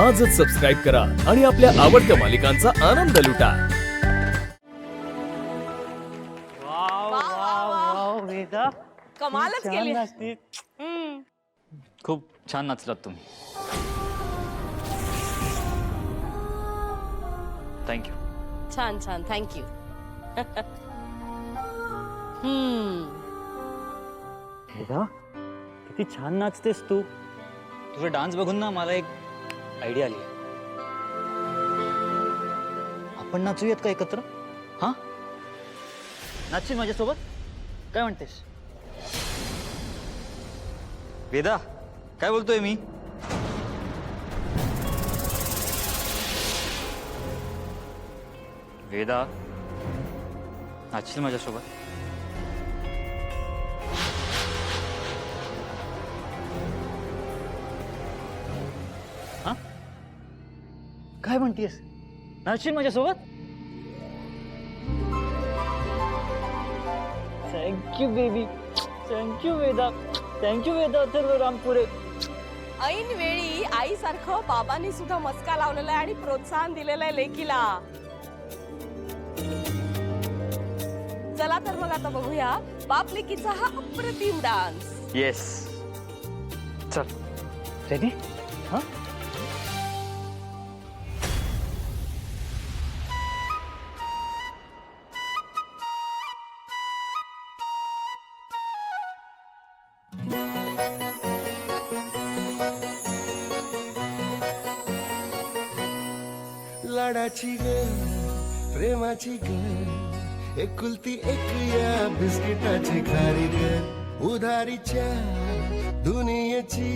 आजच सबस्क्राईब करा आणि आपल्या आवडत्या मालिकांचा आनंद लुटा. वेदा कमालच केली. नाचते. खूप छान नाचलात तुम्ही. थँक्यू. छान छान थँक्यू. वेदा किती छान नाचतेस तू. तुझा डान्स बघून ना मला एक आयडिया आली. आपण नाचूयात का एकत्र? हा, नाचशील माझ्यासोबत? काय म्हणतेस वेदा? काय बोलतोय मी? वेदा, नाचशील माझ्यासोबत? हा, काय म्हणतेस? नाचशील माझ्यासोबत? Thank you baby. Thank you Veda. Thank you Veda Atharva Rampure. ऐन वेळी आईसारखं बाबांनी सुद्धा मस्का लावलेला आहे आणि प्रोत्साहन दिलेलं आहे लेकीला. चला तर मग आता बघूया बाप लेकीचा हा अप्रतिम डान्स. येस, चल. रेडी? हा, लाडाची ग प्रेमाची ग एकुलती एक या बिस्किटाची खारी ग उधारीच्या दुनियेची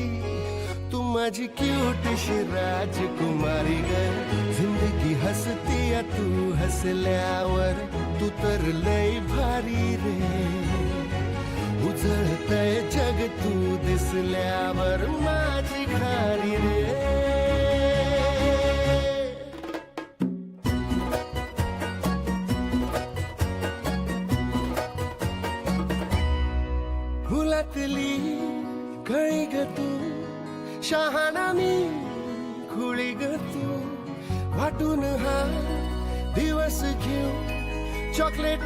तू माझी क्यूटशी राजकुमारी ग जिंदगी हसती या तू हसल्यावर तू तर लय भारी रे उजळतय जग तू दिसल्यावर माझी खारी रे. फुलातली कळी ग तू शहाणा मी खुळी ग तू वाटून हा दिवस घेऊ चॉकलेट